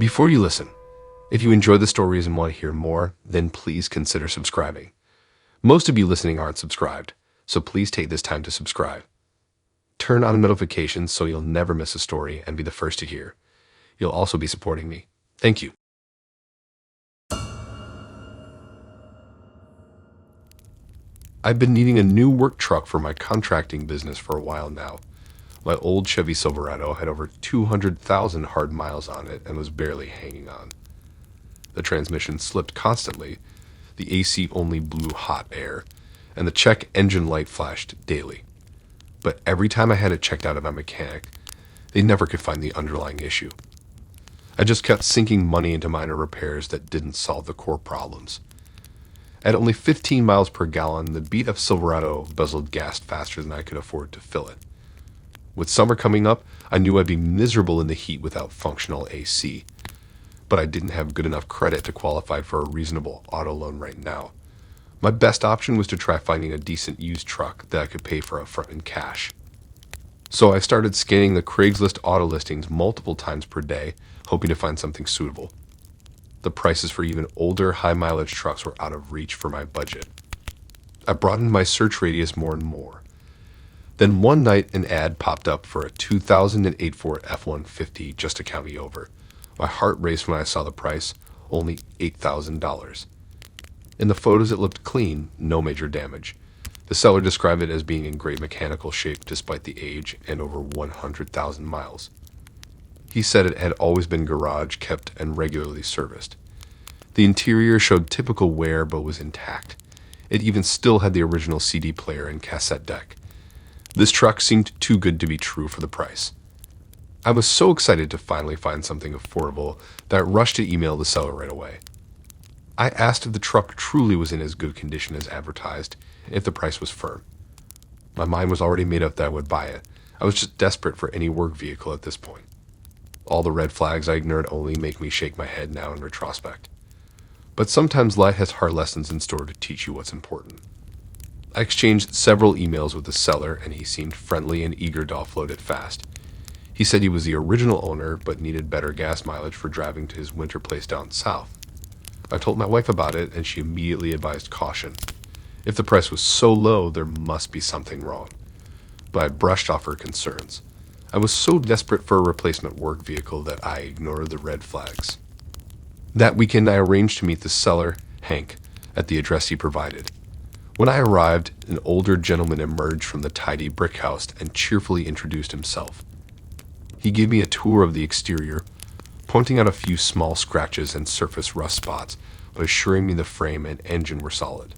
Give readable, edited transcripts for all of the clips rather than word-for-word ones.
Before you listen, if you enjoy the stories and want to hear more, then please consider subscribing. Most of you listening aren't subscribed, so please take this time to subscribe. Turn on notifications so you'll never miss a story and be the first to hear. You'll also be supporting me. Thank you. I've been needing a new work truck for my contracting business for a while now. My old Chevy Silverado had over 200,000 hard miles on it and was barely hanging on. The transmission slipped constantly, the AC only blew hot air, and the check engine light flashed daily. But every time I had it checked out of my mechanic, they never could find the underlying issue. I just kept sinking money into minor repairs that didn't solve the core problems. At only 15 miles per gallon, the beat-up Silverado guzzled gas faster than I could afford to fill it. With summer coming up, I knew I'd be miserable in the heat without functional AC. But I didn't have good enough credit to qualify for a reasonable auto loan right now. My best option was to try finding a decent used truck that I could pay for upfront in cash. So I started scanning the Craigslist auto listings multiple times per day, hoping to find something suitable. The prices for even older, high-mileage trucks were out of reach for my budget. I broadened my search radius more and more. Then one night, an ad popped up for a 2008 Ford F-150 just a county over. My heart raced when I saw the price, only $8,000. In the photos, it looked clean, no major damage. The seller described it as being in great mechanical shape despite the age and over 100,000 miles. He said it had always been garage kept and regularly serviced. The interior showed typical wear but was intact. It even still had the original CD player and cassette deck. This truck seemed too good to be true for the price. I was so excited to finally find something affordable that I rushed to email the seller right away. I asked if the truck truly was in as good condition as advertised, and if the price was firm. My mind was already made up that I would buy it. I was just desperate for any work vehicle at this point. All the red flags I ignored only make me shake my head now in retrospect. But sometimes life has hard lessons in store to teach you what's important. I exchanged several emails with the seller, and he seemed friendly and eager to offload it fast. He said he was the original owner, but needed better gas mileage for driving to his winter place down south. I told my wife about it, and she immediately advised caution. If the price was so low, there must be something wrong. But I brushed off her concerns. I was so desperate for a replacement work vehicle that I ignored the red flags. That weekend, I arranged to meet the seller, Hank, at the address he provided. When I arrived, an older gentleman emerged from the tidy brick house and cheerfully introduced himself. He gave me a tour of the exterior, pointing out a few small scratches and surface rust spots, but assuring me the frame and engine were solid.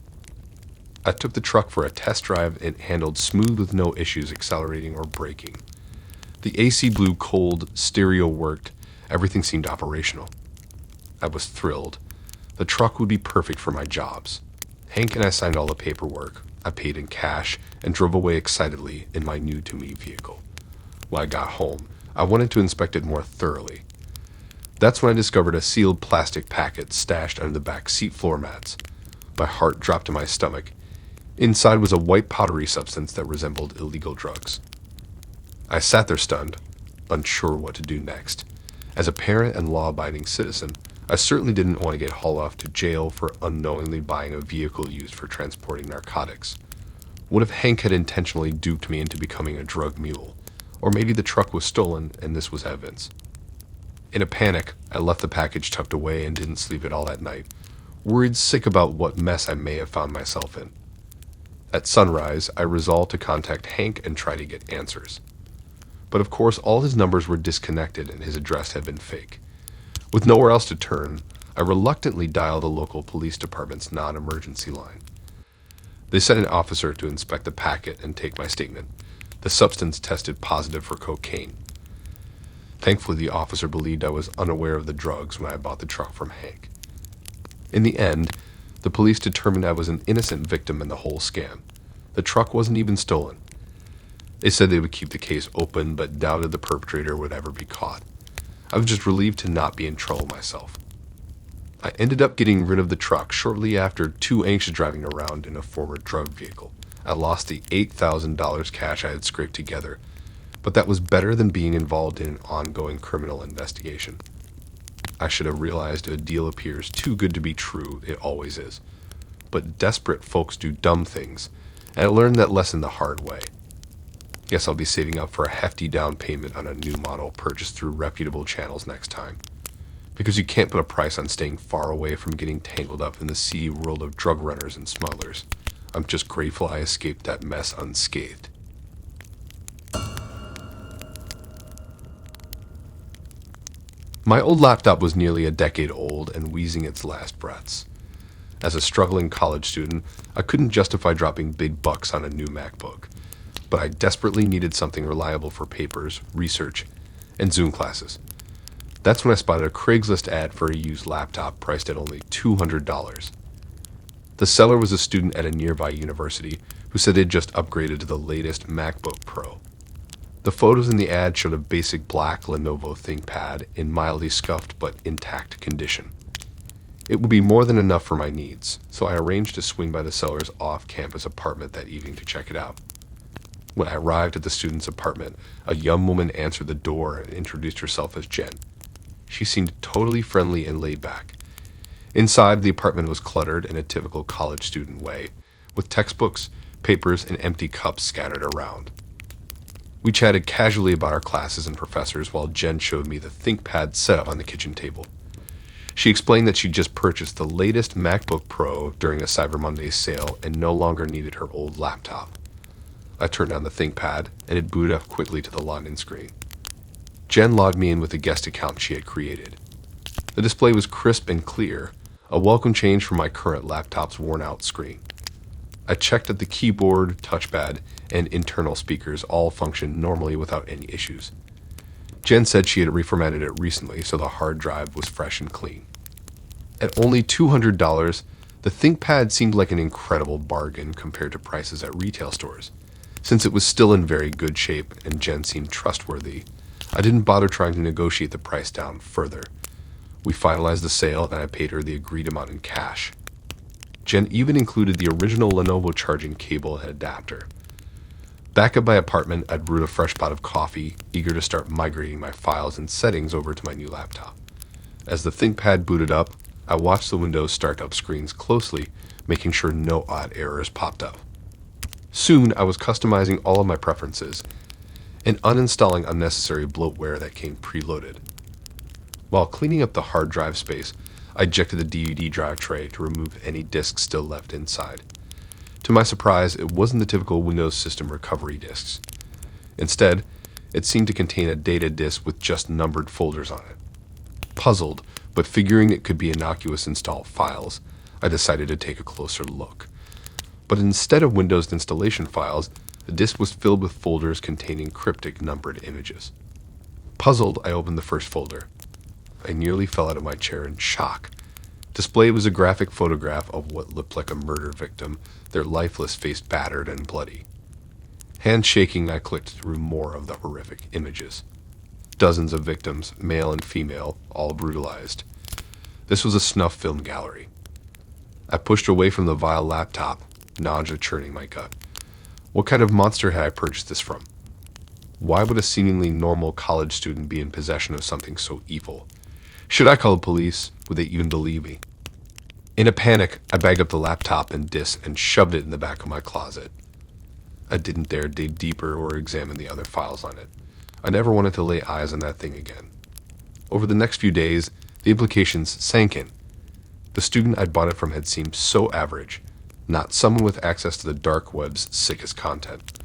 I took the truck for a test drive and it handled smooth with no issues accelerating or braking. The AC blew cold, stereo worked, everything seemed operational. I was thrilled. The truck would be perfect for my jobs. Hank and I signed all the paperwork. I paid in cash and drove away excitedly in my new-to-me vehicle. When I got home, I wanted to inspect it more thoroughly. That's when I discovered a sealed plastic packet stashed under the back seat floor mats. My heart dropped to my stomach. Inside was a white powdery substance that resembled illegal drugs. I sat there stunned, unsure what to do next. As a parent and law-abiding citizen, I certainly didn't want to get hauled off to jail for unknowingly buying a vehicle used for transporting narcotics. What if Hank had intentionally duped me into becoming a drug mule? Or maybe the truck was stolen and this was evidence. In a panic, I left the package tucked away and didn't sleep at all that night, worried sick about what mess I may have found myself in. At sunrise, I resolved to contact Hank and try to get answers. But of course, all his numbers were disconnected and his address had been fake. With nowhere else to turn, I reluctantly dialed the local police department's non-emergency line. They sent an officer to inspect the packet and take my statement. The substance tested positive for cocaine. Thankfully, the officer believed I was unaware of the drugs when I bought the truck from Hank. In the end, the police determined I was an innocent victim in the whole scam. The truck wasn't even stolen. They said they would keep the case open, but doubted the perpetrator would ever be caught. I was just relieved to not be in trouble myself. I ended up getting rid of the truck shortly after too anxious driving around in a former drug vehicle. I lost the $8,000 cash I had scraped together, but that was better than being involved in an ongoing criminal investigation. I should have realized if a deal appears too good to be true, it always is. But desperate folks do dumb things, and I learned that lesson the hard way. Guess I'll be saving up for a hefty down payment on a new model purchased through reputable channels next time. Because you can't put a price on staying far away from getting tangled up in the seedy world of drug runners and smugglers. I'm just grateful I escaped that mess unscathed. My old laptop was nearly a decade old and wheezing its last breaths. As a struggling college student, I couldn't justify dropping big bucks on a new MacBook, but I desperately needed something reliable for papers, research, and Zoom classes. That's when I spotted a Craigslist ad for a used laptop priced at only $200. The seller was a student at a nearby university who said they'd just upgraded to the latest MacBook Pro. The photos in the ad showed a basic black Lenovo ThinkPad in mildly scuffed but intact condition. It would be more than enough for my needs, so I arranged to swing by the seller's off-campus apartment that evening to check it out. When I arrived at the student's apartment, a young woman answered the door and introduced herself as Jen. She seemed totally friendly and laid back. Inside, the apartment was cluttered in a typical college student way, with textbooks, papers, and empty cups scattered around. We chatted casually about our classes and professors while Jen showed me the ThinkPad setup on the kitchen table. She explained that she'd just purchased the latest MacBook Pro during a Cyber Monday sale and no longer needed her old laptop. I turned on the ThinkPad, and it booted up quickly to the login screen. Jen logged me in with a guest account she had created. The display was crisp and clear, a welcome change from my current laptop's worn-out screen. I checked that the keyboard, touchpad, and internal speakers all functioned normally without any issues. Jen said she had reformatted it recently, so the hard drive was fresh and clean. At only $200, the ThinkPad seemed like an incredible bargain compared to prices at retail stores. Since it was still in very good shape and Jen seemed trustworthy, I didn't bother trying to negotiate the price down further. We finalized the sale and I paid her the agreed amount in cash. Jen even included the original Lenovo charging cable and adapter. Back at my apartment, I'd brewed a fresh pot of coffee, eager to start migrating my files and settings over to my new laptop. As the ThinkPad booted up, I watched the Windows startup screens closely, making sure no odd errors popped up. Soon, I was customizing all of my preferences and uninstalling unnecessary bloatware that came preloaded. While cleaning up the hard drive space, I ejected the DVD drive tray to remove any disks still left inside. To my surprise, it wasn't the typical Windows system recovery disks. Instead, it seemed to contain a data disk with just numbered folders on it. Puzzled, but figuring it could be innocuous installed files, I decided to take a closer look. But instead of Windows installation files, the disk was filled with folders containing cryptic numbered images. Puzzled, I opened the first folder. I nearly fell out of my chair in shock. Displayed was a graphic photograph of what looked like a murder victim, their lifeless face battered and bloody. Hand shaking, I clicked through more of the horrific images. Dozens of victims, male and female, all brutalized. This was a snuff film gallery. I pushed away from the vile laptop, nausea churning my gut. What kind of monster had I purchased this from? Why would a seemingly normal college student be in possession of something so evil? Should I call the police? Would they even believe me? In a panic, I bagged up the laptop and disk and shoved it in the back of my closet. I didn't dare dig deeper or examine the other files on it. I never wanted to lay eyes on that thing again. Over the next few days, the implications sank in. The student I'd bought it from had seemed so average, not someone with access to the dark web's sickest content.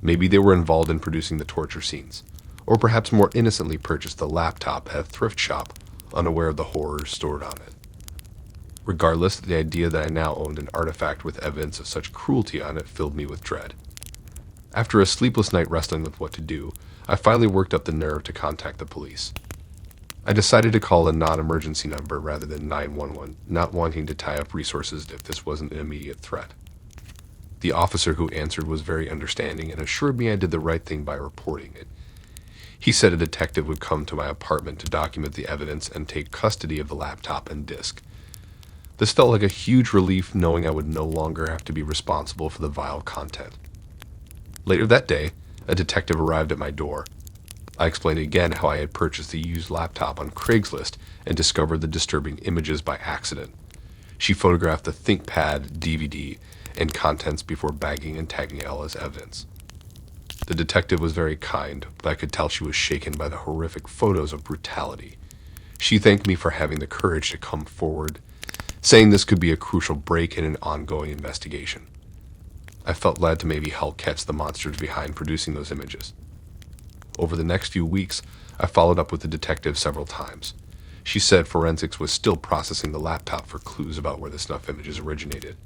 Maybe they were involved in producing the torture scenes, or perhaps more innocently purchased the laptop at a thrift shop, unaware of the horrors stored on it. Regardless, the idea that I now owned an artifact with evidence of such cruelty on it filled me with dread. After a sleepless night wrestling with what to do, I finally worked up the nerve to contact the police. I decided to call a non-emergency number rather than 911, not wanting to tie up resources if this wasn't an immediate threat. The officer who answered was very understanding and assured me I did the right thing by reporting it. He said a detective would come to my apartment to document the evidence and take custody of the laptop and disk. This felt like a huge relief knowing I would no longer have to be responsible for the vile content. Later that day, a detective arrived at my door. I explained again how I had purchased the used laptop on Craigslist and discovered the disturbing images by accident. She photographed the ThinkPad DVD and contents before bagging and tagging Ella as evidence. The detective was very kind, but I could tell she was shaken by the horrific photos of brutality. She thanked me for having the courage to come forward, saying this could be a crucial break in an ongoing investigation. I felt glad to maybe help catch the monsters behind producing those images. Over the next few weeks, I followed up with the detective several times. She said forensics was still processing the laptop for clues about where the snuff images originated.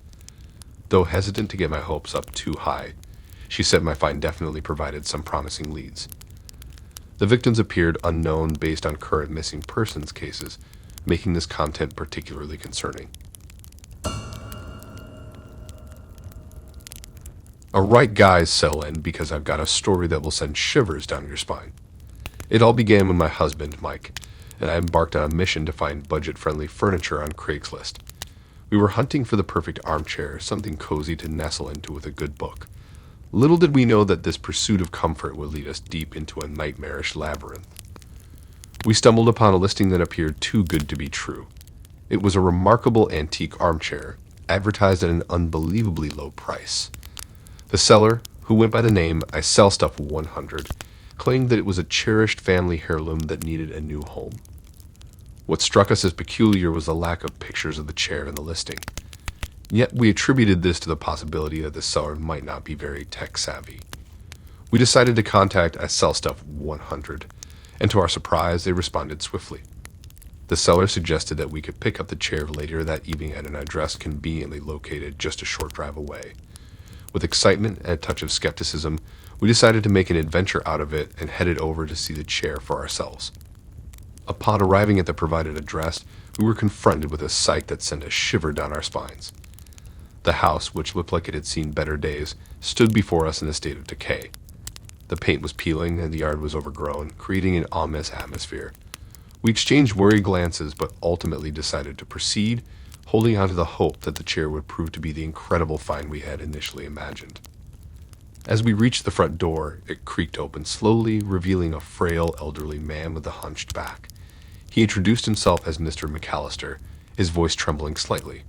Though hesitant to get my hopes up too high, she said my find definitely provided some promising leads. The victims appeared unknown based on current missing persons cases, making this content particularly concerning. A right guys settle in because I've got a story that will send shivers down your spine. It all began when my husband, Mike, and I embarked on a mission to find budget-friendly furniture on Craigslist. We were hunting for the perfect armchair, something cozy to nestle into with a good book. Little did we know that this pursuit of comfort would lead us deep into a nightmarish labyrinth. We stumbled upon a listing that appeared too good to be true. It was a remarkable antique armchair, advertised at an unbelievably low price. The seller, who went by the name I Sell Stuff 100, claimed that it was a cherished family heirloom that needed a new home. What struck us as peculiar was the lack of pictures of the chair in the listing. Yet we attributed this to the possibility that the seller might not be very tech-savvy. We decided to contact I Sell Stuff 100, and to our surprise, they responded swiftly. The seller suggested that we could pick up the chair later that evening at an address conveniently located just a short drive away. With excitement and a touch of skepticism, we decided to make an adventure out of it and headed over to see the chair for ourselves. Upon arriving at the provided address, we were confronted with a sight that sent a shiver down our spines. The house, which looked like it had seen better days, stood before us in a state of decay. The paint was peeling and the yard was overgrown, creating an ominous atmosphere. We exchanged worried glances, but ultimately decided to proceed, holding on to the hope that the chair would prove to be the incredible find we had initially imagined. As we reached the front door, it creaked open slowly, revealing a frail, elderly man with a hunched back. He introduced himself as Mr. McAllister, his voice trembling slightly.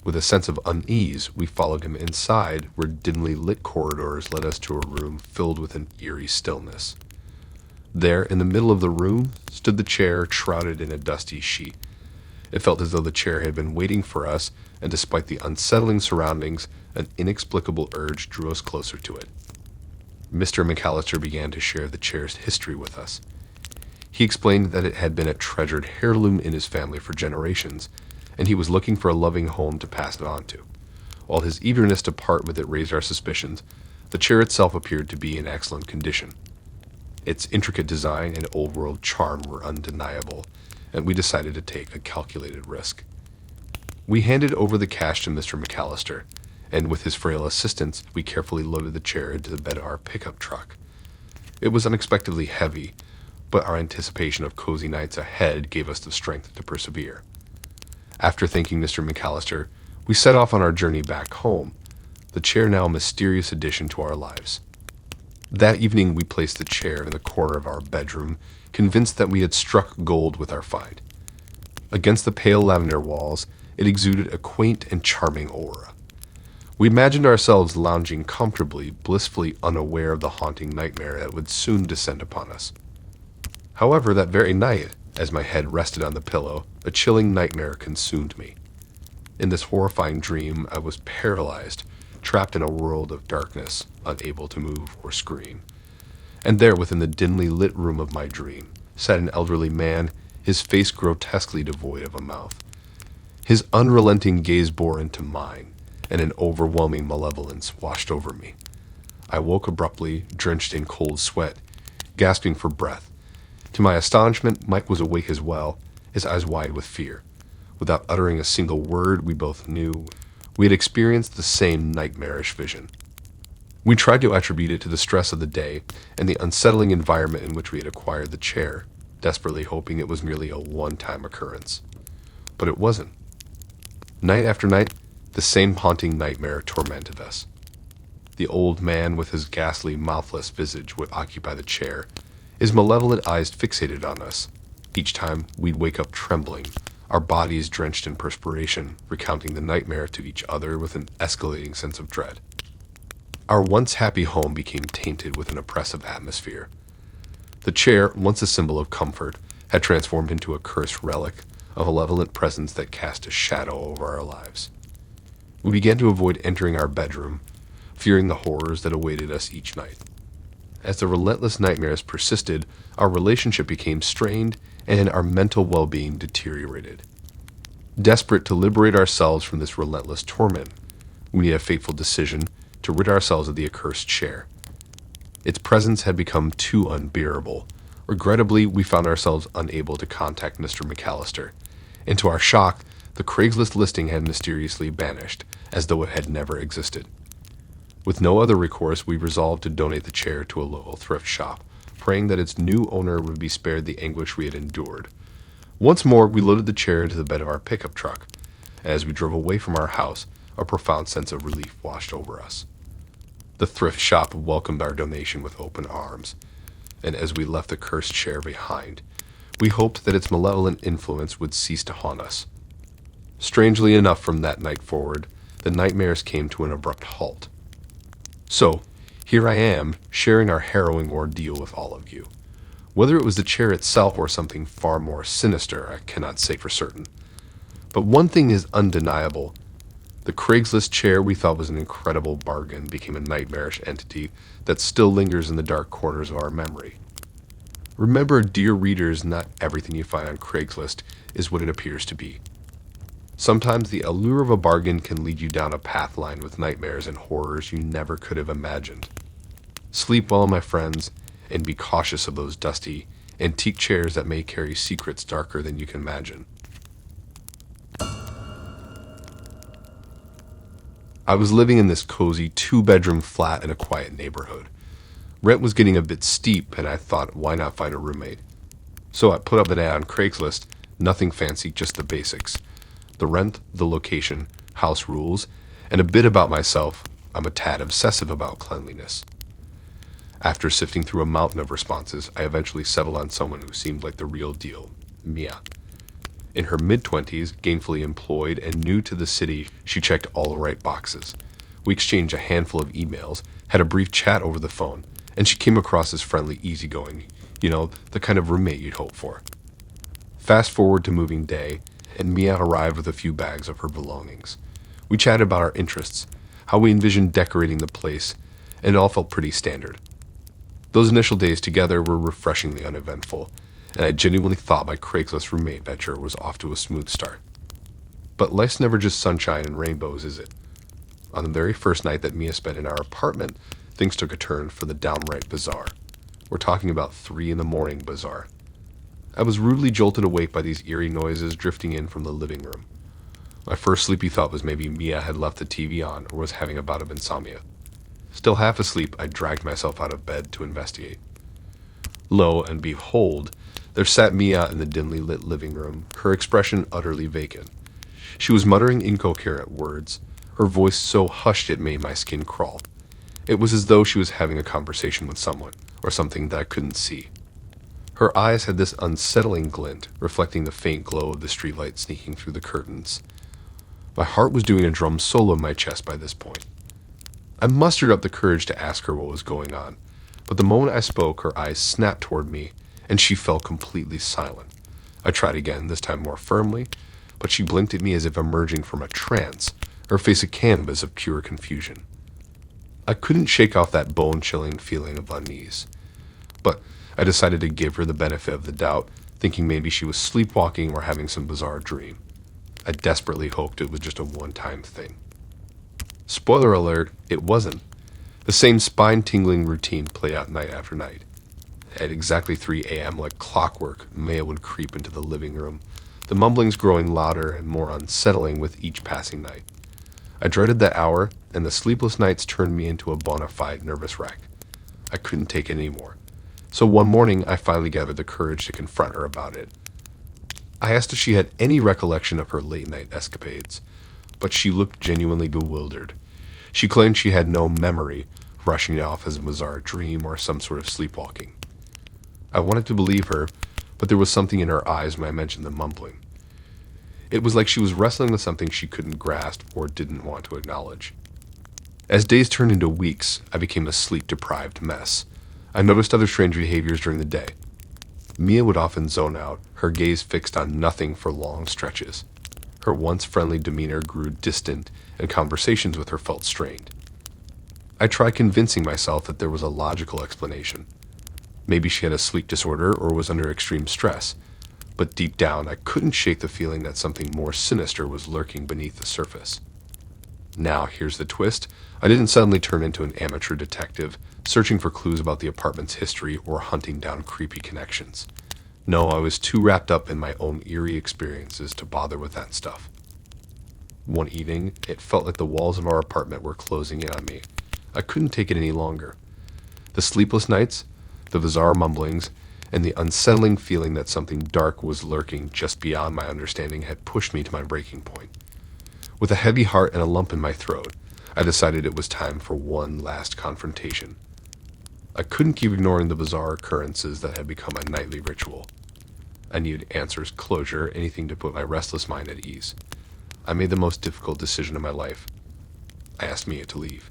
With a sense of unease, we followed him inside, where dimly lit corridors led us to a room filled with an eerie stillness. There, in the middle of the room, stood the chair, shrouded in a dusty sheet. It felt as though the chair had been waiting for us, and despite the unsettling surroundings, an inexplicable urge drew us closer to it. Mr. McAllister began to share the chair's history with us. He explained that it had been a treasured heirloom in his family for generations, and he was looking for a loving home to pass it on to. While his eagerness to part with it raised our suspicions, the chair itself appeared to be in excellent condition. Its intricate design and old-world charm were undeniable, and we decided to take a calculated risk. We handed over the cash to Mr. McAllister, and with his frail assistance, we carefully loaded the chair into the bed of our pickup truck. It was unexpectedly heavy, but our anticipation of cozy nights ahead gave us the strength to persevere. After thanking Mr. McAllister, we set off on our journey back home, the chair now a mysterious addition to our lives. That evening, we placed the chair in the corner of our bedroom, convinced that we had struck gold with our find. Against the pale lavender walls, it exuded a quaint and charming aura. We imagined ourselves lounging comfortably, blissfully unaware of the haunting nightmare that would soon descend upon us. However, that very night, as my head rested on the pillow, a chilling nightmare consumed me. In this horrifying dream, I was paralyzed, trapped in a world of darkness, unable to move or scream. And there, within the dimly lit room of my dream, sat an elderly man, his face grotesquely devoid of a mouth. His unrelenting gaze bore into mine, and an overwhelming malevolence washed over me. I woke abruptly, drenched in cold sweat, gasping for breath. To my astonishment, Mike was awake as well, his eyes wide with fear. Without uttering a single word, we both knew we had experienced the same nightmarish vision. We tried to attribute it to the stress of the day and the unsettling environment in which we had acquired the chair, desperately hoping it was merely a one-time occurrence. But it wasn't. Night after night, the same haunting nightmare tormented us. The old man with his ghastly, mouthless visage would occupy the chair, his malevolent eyes fixated on us. Each time, we'd wake up trembling, our bodies drenched in perspiration, recounting the nightmare to each other with an escalating sense of dread. Our once happy home became tainted with an oppressive atmosphere. The chair, once a symbol of comfort, had transformed into a cursed relic, a malevolent presence that cast a shadow over our lives. We began to avoid entering our bedroom, fearing the horrors that awaited us each night. As the relentless nightmares persisted, our relationship became strained and our mental well-being deteriorated. Desperate to liberate ourselves from this relentless torment, we made a fateful decision to rid ourselves of the accursed chair. Its presence had become too unbearable. Regrettably, we found ourselves unable to contact Mr. McAllister, and to our shock, the Craigslist listing had mysteriously vanished, as though it had never existed. With no other recourse, we resolved to donate the chair to a local thrift shop, praying that its new owner would be spared the anguish we had endured. Once more, we loaded the chair into the bed of our pickup truck. As we drove away from our house, a profound sense of relief washed over us. The thrift shop welcomed our donation with open arms, and as we left the cursed chair behind, we hoped that its malevolent influence would cease to haunt us. Strangely enough, from that night forward, the nightmares came to an abrupt halt. So, here I am, sharing our harrowing ordeal with all of you. Whether it was the chair itself or something far more sinister, I cannot say for certain. But one thing is undeniable. The Craigslist chair we thought was an incredible bargain became a nightmarish entity that still lingers in the dark corners of our memory. Remember, dear readers, not everything you find on Craigslist is what it appears to be. Sometimes the allure of a bargain can lead you down a path lined with nightmares and horrors you never could have imagined. Sleep well, my friends, and be cautious of those dusty, antique chairs that may carry secrets darker than you can imagine. I was living in this cozy 2-bedroom flat in a quiet neighborhood. Rent was getting a bit steep, and I thought, why not find a roommate? So I put up an ad on Craigslist, nothing fancy, just the basics. The rent, the location, house rules, and a bit about myself. I'm a tad obsessive about cleanliness. After sifting through a mountain of responses, I eventually settled on someone who seemed like the real deal, Mia. In her mid-20s, gainfully employed and new to the city, she checked all the right boxes. We exchanged a handful of emails, had a brief chat over the phone, and she came across as friendly, easygoing, the kind of roommate you'd hope for. Fast forward to moving day, and Mia arrived with a few bags of her belongings. We chatted about our interests, how we envisioned decorating the place, and it all felt pretty standard. Those initial days together were refreshingly uneventful, and I genuinely thought my Craigslist roommate venture was off to a smooth start. But life's never just sunshine and rainbows, is it? On the very first night that Mia spent in our apartment, things took a turn for the downright bizarre. We're talking about 3 a.m. bizarre. I was rudely jolted awake by these eerie noises drifting in from the living room. My first sleepy thought was maybe Mia had left the TV on or was having a bout of insomnia. Still half asleep, I dragged myself out of bed to investigate. Lo and behold, there sat Mia in the dimly lit living room, her expression utterly vacant. She was muttering incoherent words, her voice so hushed it made my skin crawl. It was as though she was having a conversation with someone, or something that I couldn't see. Her eyes had this unsettling glint, reflecting the faint glow of the streetlight sneaking through the curtains. My heart was doing a drum solo in my chest by this point. I mustered up the courage to ask her what was going on, but the moment I spoke, her eyes snapped toward me, and she fell completely silent. I tried again, this time more firmly, but she blinked at me as if emerging from a trance, her face a canvas of pure confusion. I couldn't shake off that bone-chilling feeling of unease, but I decided to give her the benefit of the doubt, thinking maybe she was sleepwalking or having some bizarre dream. I desperately hoped it was just a one-time thing. Spoiler alert, it wasn't. The same spine-tingling routine played out night after night. At exactly 3 a.m., like clockwork, Maya would creep into the living room, the mumblings growing louder and more unsettling with each passing night. I dreaded that hour, and the sleepless nights turned me into a bona fide nervous wreck. I couldn't take it anymore. So one morning, I finally gathered the courage to confront her about it. I asked if she had any recollection of her late-night escapades, but she looked genuinely bewildered. She claimed she had no memory, rushing it off as a bizarre dream or some sort of sleepwalking. I wanted to believe her, but there was something in her eyes when I mentioned the mumbling. It was like she was wrestling with something she couldn't grasp or didn't want to acknowledge. As days turned into weeks, I became a sleep-deprived mess. I noticed other strange behaviors during the day. Mia would often zone out, her gaze fixed on nothing for long stretches. Her once friendly demeanor grew distant, and conversations with her felt strained. I tried convincing myself that there was a logical explanation. Maybe she had a sleep disorder or was under extreme stress, but deep down I couldn't shake the feeling that something more sinister was lurking beneath the surface. Now, here's the twist. I didn't suddenly turn into an amateur detective, searching for clues about the apartment's history or hunting down creepy connections. No, I was too wrapped up in my own eerie experiences to bother with that stuff. One evening, it felt like the walls of our apartment were closing in on me. I couldn't take it any longer. The sleepless nights, the bizarre mumblings, and the unsettling feeling that something dark was lurking just beyond my understanding had pushed me to my breaking point. With a heavy heart and a lump in my throat, I decided it was time for one last confrontation. I couldn't keep ignoring the bizarre occurrences that had become a nightly ritual. I needed answers, closure, anything to put my restless mind at ease. I made the most difficult decision of my life. I asked Mia to leave.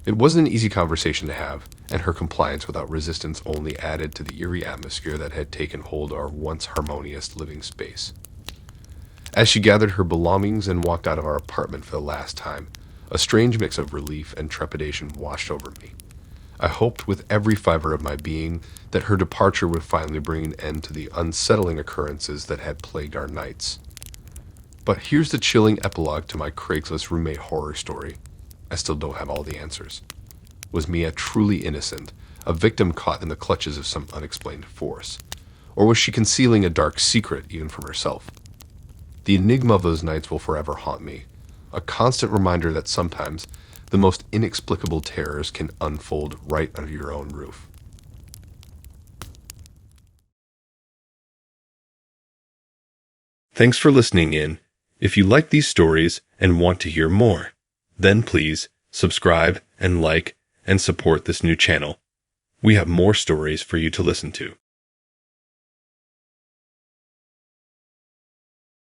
It wasn't an easy conversation to have, and her compliance without resistance only added to the eerie atmosphere that had taken hold of our once harmonious living space. As she gathered her belongings and walked out of our apartment for the last time, a strange mix of relief and trepidation washed over me. I hoped with every fiber of my being that her departure would finally bring an end to the unsettling occurrences that had plagued our nights. But here's the chilling epilogue to my Craigslist roommate horror story. I still don't have all the answers. Was Mia truly innocent, a victim caught in the clutches of some unexplained force? Or was she concealing a dark secret even from herself? The enigma of those nights will forever haunt me, a constant reminder that sometimes the most inexplicable terrors can unfold right under your own roof. Thanks for listening in. If you like these stories and want to hear more, then please subscribe and like and support this new channel. We have more stories for you to listen to.